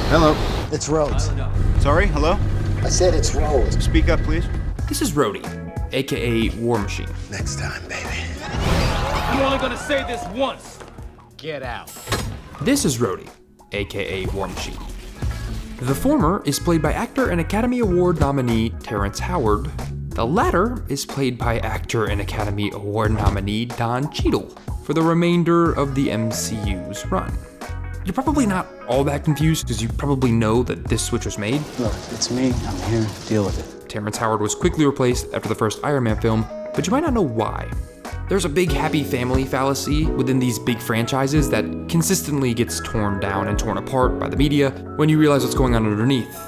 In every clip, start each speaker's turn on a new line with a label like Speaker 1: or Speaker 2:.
Speaker 1: Hello.
Speaker 2: It's Rhodes.
Speaker 1: Sorry, hello?
Speaker 2: I said it's Rhodes.
Speaker 1: Speak up, please.
Speaker 3: This is Rhodey, aka War Machine.
Speaker 2: Next time, baby.
Speaker 4: I'm only gonna say this once. Get out.
Speaker 3: This is Rhodey, aka War Machine. The former is played by actor and Academy Award nominee Terrence Howard. The latter is played by actor and Academy Award nominee Don Cheadle for the remainder of the MCU's run. You're probably not all that confused because you probably know that this switch was made.
Speaker 5: Look, it's me. I'm here to deal with it.
Speaker 3: Terrence Howard was quickly replaced after the first Iron Man film, but you might not know why. There's a big happy family fallacy within these big franchises that consistently gets torn down and torn apart by the media when you realize what's going on underneath.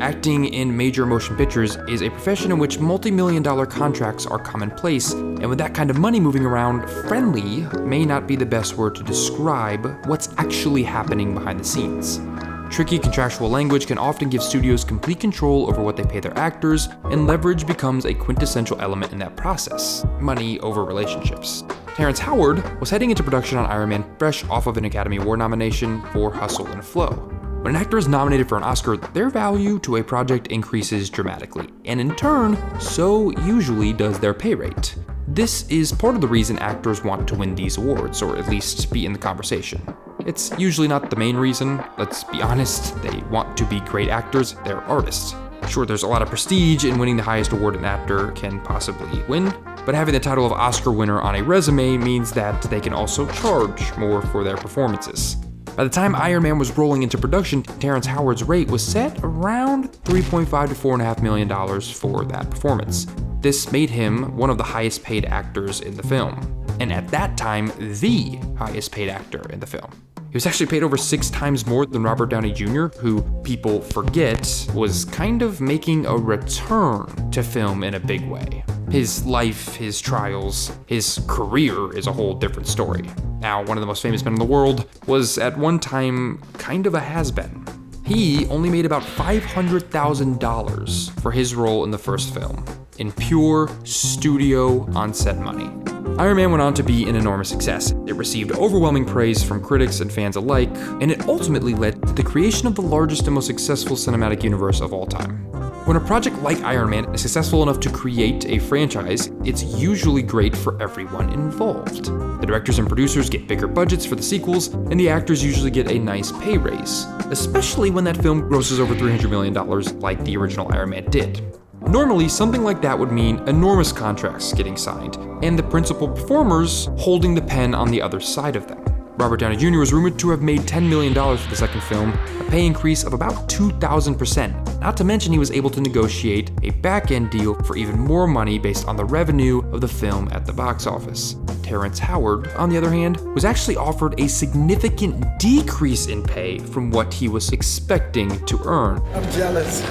Speaker 3: Acting in major motion pictures is a profession in which multi-million-dollar contracts are commonplace, and with that kind of money moving around, friendly may not be the best word to describe what's actually happening behind the scenes. Tricky contractual language can often give studios complete control over what they pay their actors, and leverage becomes a quintessential element in that process. Money over relationships. Terrence Howard was heading into production on Iron Man fresh off of an Academy Award nomination for Hustle and Flow. When an actor is nominated for an Oscar, their value to a project increases dramatically, and in turn, so usually does their pay rate. This is part of the reason actors want to win these awards, or at least be in the conversation. It's usually not the main reason, let's be honest, they want to be great actors, they're artists. Sure, there's a lot of prestige in winning the highest award an actor can possibly win, but having the title of Oscar winner on a resume means that they can also charge more for their performances. By the time Iron Man was rolling into production, Terrence Howard's rate was set around $3.5 to $4.5 million for that performance. This made him one of the highest paid actors in the film, and at that time, the highest paid actor in the film. He was actually paid over 6 times more than Robert Downey Jr., who people forget was kind of making a return to film in a big way. His life, his trials, his career is a whole different story. Now, one of the most famous men in the world was at one time kind of a has-been. He only made about $500,000 for his role in the first film, in pure studio on-set money. Iron Man went on to be an enormous success. It received overwhelming praise from critics and fans alike, and it ultimately led to the creation of the largest and most successful cinematic universe of all time. When a project like Iron Man is successful enough to create a franchise, it's usually great for everyone involved. The directors and producers get bigger budgets for the sequels, and the actors usually get a nice pay raise, especially when that film grosses over $300 million like the original Iron Man did. Normally, something like that would mean enormous contracts getting signed, and the principal performers holding the pen on the other side of them. Robert Downey Jr. was rumored to have made $10 million for the second film, a pay increase of about 2,000%. Not to mention he was able to negotiate a back-end deal for even more money based on the revenue of the film at the box office. Terrence Howard, on the other hand, was actually offered a significant decrease in pay from what he was expecting to earn.
Speaker 2: I'm jealous.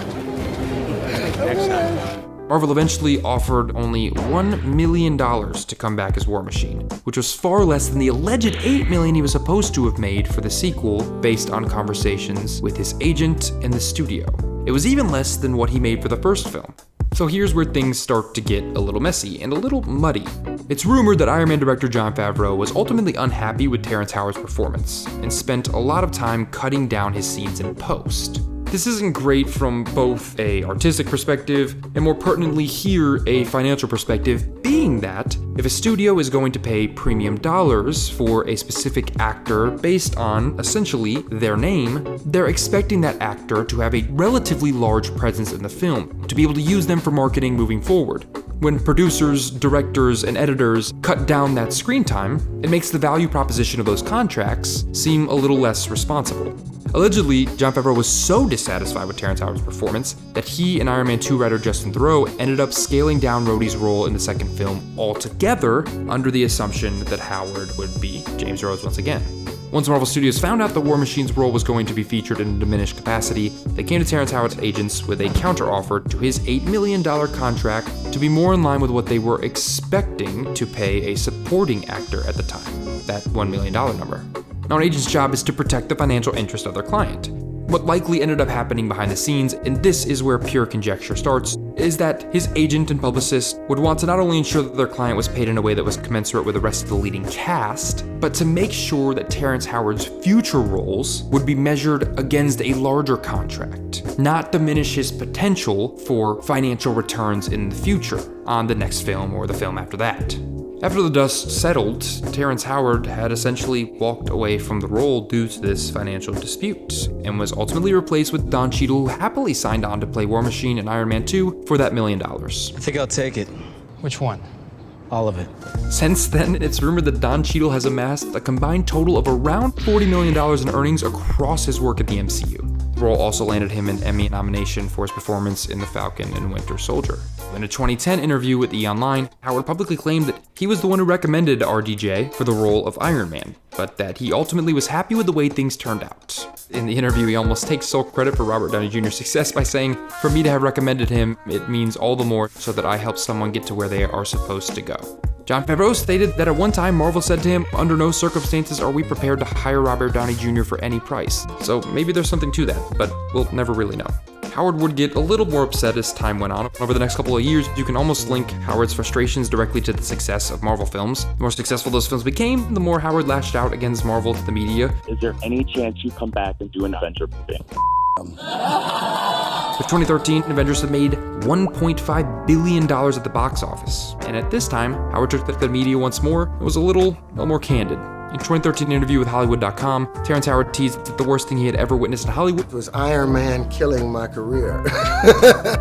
Speaker 5: Next time.
Speaker 3: Marvel eventually offered only $1 million to come back as War Machine, which was far less than the alleged $8 million he was supposed to have made for the sequel based on conversations with his agent and the studio. It was even less than what he made for the first film. So here's where things start to get a little messy and a little muddy. It's rumored that Iron Man director Jon Favreau was ultimately unhappy with Terrence Howard's performance and spent a lot of time cutting down his scenes in post. This isn't great from both an artistic perspective and more pertinently here a financial perspective, being that if a studio is going to pay premium dollars for a specific actor based on essentially their name, they're expecting that actor to have a relatively large presence in the film, to be able to use them for marketing moving forward. When producers, directors, and editors cut down that screen time, it makes the value proposition of those contracts seem a little less responsible. Allegedly, Jon Favreau was so dissatisfied with Terrence Howard's performance that he and Iron Man 2 writer Justin Theroux ended up scaling down Rhodey's role in the second film altogether under the assumption that Howard would be James Rhodes once again. Once Marvel Studios found out that War Machine's role was going to be featured in a diminished capacity, they came to Terrence Howard's agents with a counteroffer to his $8 million contract to be more in line with what they were expecting to pay a supporting actor at the time, that $1 million number. Now, an agent's job is to protect the financial interest of their client. What likely ended up happening behind the scenes, and this is where pure conjecture starts, is that his agent and publicist would want to not only ensure that their client was paid in a way that was commensurate with the rest of the leading cast, but to make sure that Terrence Howard's future roles would be measured against a larger contract, not diminish his potential for financial returns in the future on the next film or the film after that. After the dust settled, Terrence Howard had essentially walked away from the role due to this financial dispute, and was ultimately replaced with Don Cheadle, who happily signed on to play War Machine in Iron Man 2 for that $1 million.
Speaker 5: I think I'll take it.
Speaker 1: Which one?
Speaker 5: All of it.
Speaker 3: Since then, it's rumored that Don Cheadle has amassed a combined total of around $40 million in earnings across his work at the MCU. The role also landed him an Emmy nomination for his performance in The Falcon and Winter Soldier. In a 2010 interview with E! Online, Howard publicly claimed that he was the one who recommended RDJ for the role of Iron Man, but that he ultimately was happy with the way things turned out. In the interview, he almost takes sole credit for Robert Downey Jr.'s success by saying, "For me to have recommended him, it means all the more so that I helped someone get to where they are supposed to go." Jon Favreau stated that at one time Marvel said to him, "Under no circumstances are we prepared to hire Robert Downey Jr. for any price." So maybe there's something to that, but we'll never really know. Howard would get a little more upset as time went on. Over the next couple of years, you can almost link Howard's frustrations directly to the success of Marvel films. The more successful those films became, the more Howard lashed out against Marvel to the media.
Speaker 6: Is there any chance you come back and do an Avenger movie?
Speaker 3: With 2013, Avengers had made $1.5 billion at the box office. And at this time, Howard took to the media once more and was a little more candid. In a 2013 interview with Hollywood.com, Terrence Howard teased that the worst thing he had ever witnessed in Hollywood
Speaker 2: was Iron Man killing my career.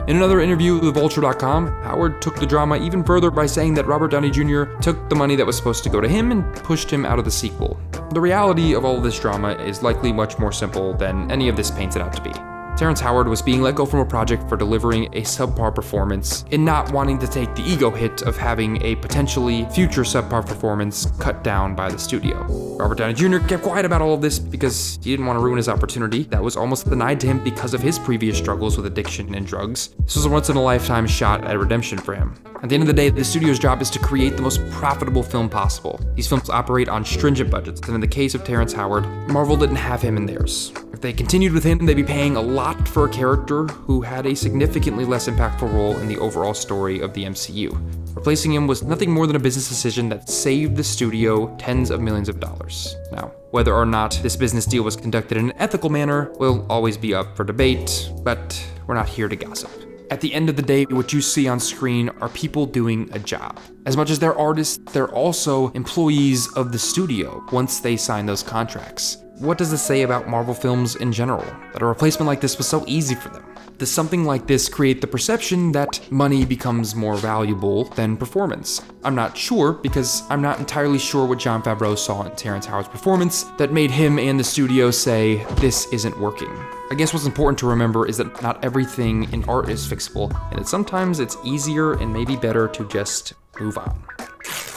Speaker 3: In another interview with Vulture.com, Howard took the drama even further by saying that Robert Downey Jr. took the money that was supposed to go to him and pushed him out of the sequel. The reality of all of this drama is likely much more simple than any of this paints it out to be. Terrence Howard was being let go from a project for delivering a subpar performance and not wanting to take the ego hit of having a potentially future subpar performance cut down by the studio. Robert Downey Jr. kept quiet about all of this because he didn't want to ruin his opportunity that was almost denied to him because of his previous struggles with addiction and drugs. This was a once-in-a-lifetime shot at redemption for him. At the end of the day, the studio's job is to create the most profitable film possible. These films operate on stringent budgets, and in the case of Terrence Howard, Marvel didn't have him in theirs. If they continued with him, they'd be paying a lot for a character who had a significantly less impactful role in the overall story of the MCU. Replacing him was nothing more than a business decision that saved the studio tens of millions of dollars. Now, whether or not this business deal was conducted in an ethical manner will always be up for debate, but we're not here to gossip. At the end of the day, what you see on screen are people doing a job. As much as they're artists, they're also employees of the studio once they sign those contracts. What does this say about Marvel films in general? That a replacement like this was so easy for them? Does something like this create the perception that money becomes more valuable than performance? I'm not sure, because I'm not entirely sure what Jon Favreau saw in Terrence Howard's performance that made him and the studio say, this isn't working. I guess what's important to remember is that not everything in art is fixable, and that sometimes it's easier and maybe better to just move on.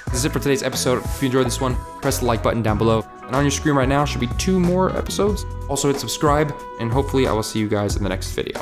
Speaker 3: This is it for today's episode. If you enjoyed this one, press the like button down below. And on your screen right now should be 2 more episodes. Also hit subscribe, and hopefully I will see you guys in the next video.